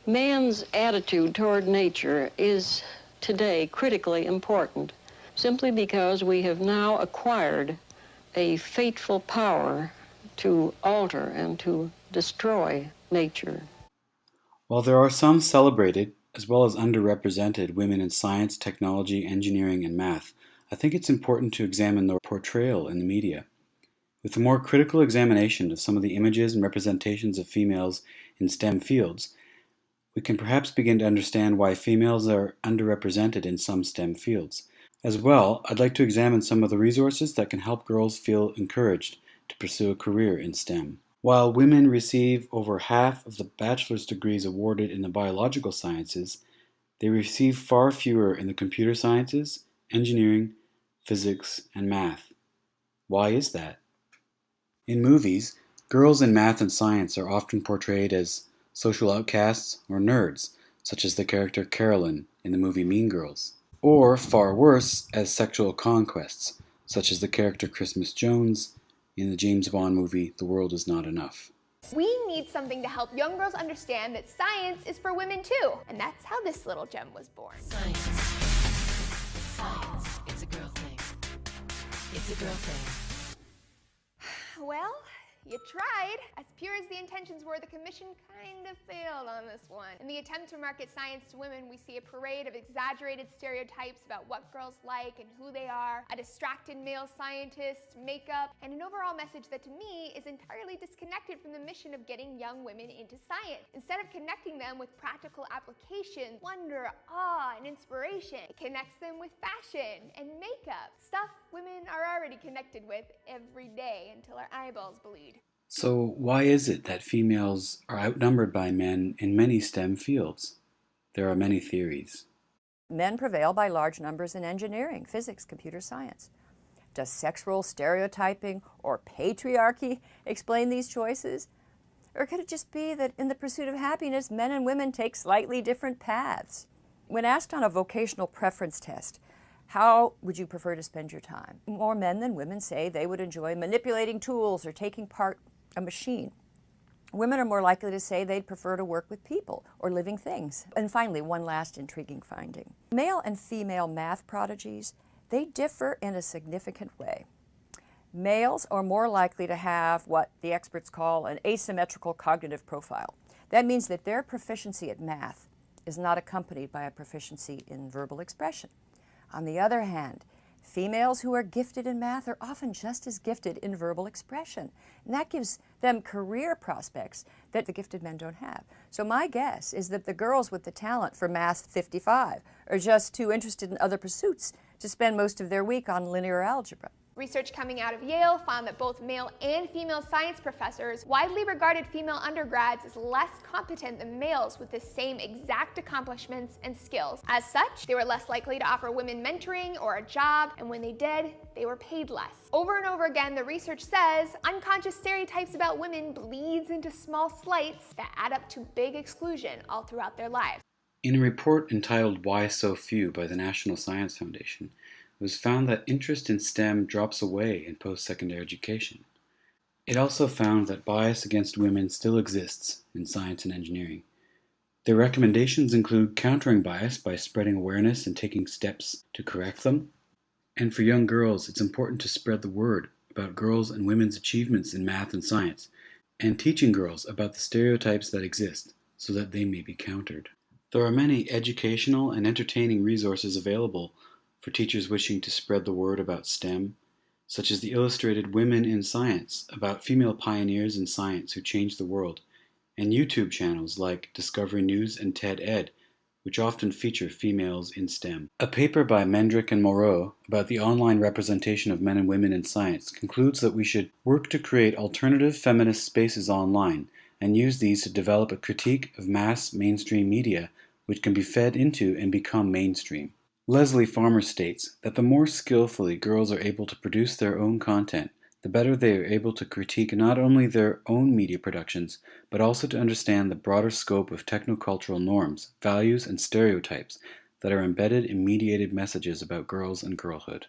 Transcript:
Man's attitude toward nature is today critically important, simply because we have now acquired a fateful power to alter and to destroy nature. While there are some celebrated, as well as underrepresented, women in science, technology, engineering, and math, I think it's important to examine their portrayal in the media. With a more critical examination of some of the images and representations of females in STEM fields, we can perhaps begin to understand why females are underrepresented in some STEM fields. As well, I'd like to examine some of the resources that can help girls feel encouraged to pursue a career in STEM. While women receive over half of the bachelor's degrees awarded in the biological sciences, they receive far fewer in the computer sciences, engineering, physics, and math. Why is that? In movies, girls in math and science are often portrayed as social outcasts or nerds, such as the character Carolyn in the movie Mean Girls. Or, far worse, as sexual conquests, such as the character Christmas Jones in the James Bond movie The World Is Not Enough. We need something to help young girls understand that science is for women too, and that's how this little gem was born. Science, it's a girl thing. It's a girl thing. Well, you tried. As pure as the intentions were, the commission kind of failed on this one. In the attempt to market science to women, we see a parade of exaggerated stereotypes about what girls like and who they are, a distracted male scientist, makeup, and an overall message that to me is entirely disconnected from the mission of getting young women into science. Instead of connecting them with practical application, wonder, awe, and inspiration, it connects them with fashion and makeup, stuff women are already connected with every day until our eyeballs bleed. So why is it that females are outnumbered by men in many STEM fields? There are many theories. Men prevail by large numbers in engineering, physics, computer science. Does sex role stereotyping or patriarchy explain these choices? Or could it just be that in the pursuit of happiness, men and women take slightly different paths? When asked on a vocational preference test, how would you prefer to spend your time? More men than women say they would enjoy manipulating tools or taking part a machine. Women are more likely to say they'd prefer to work with people or living things. And finally, one last intriguing finding. Male and female math prodigies, they differ in a significant way. Males are more likely to have what the experts call an asymmetrical cognitive profile. That means that their proficiency at math is not accompanied by a proficiency in verbal expression. On the other hand, females who are gifted in math are often just as gifted in verbal expression, and that gives them career prospects that the gifted men don't have. So my guess is that the girls with the talent for Math 55 are just too interested in other pursuits to spend most of their week on linear algebra. Research coming out of Yale found that both male and female science professors, widely regarded female undergrads as less competent than males with the same exact accomplishments and skills. As such, they were less likely to offer women mentoring or a job, and when they did, they were paid less. Over and over again, the research says unconscious stereotypes about women bleeds into small slights that add up to big exclusion all throughout their lives. In a report entitled Why So Few by the National Science Foundation, it was found that interest in STEM drops away in post-secondary education. It also found that bias against women still exists in science and engineering. Their recommendations include countering bias by spreading awareness and taking steps to correct them. And for young girls, it's important to spread the word about girls' and women's achievements in math and science, and teaching girls about the stereotypes that exist so that they may be countered. There are many educational and entertaining resources available for teachers wishing to spread the word about STEM, such as the illustrated Women in Science about female pioneers in science who changed the world, and YouTube channels like Discovery News and TED Ed, which often feature females in STEM. A paper by Mendrick and Moreau about the online representation of men and women in science concludes that we should work to create alternative feminist spaces online and use these to develop a critique of mass mainstream media which can be fed into and become mainstream. Leslie Farmer states that the more skillfully girls are able to produce their own content, the better they are able to critique not only their own media productions, but also to understand the broader scope of technocultural norms, values, and stereotypes that are embedded in mediated messages about girls and girlhood.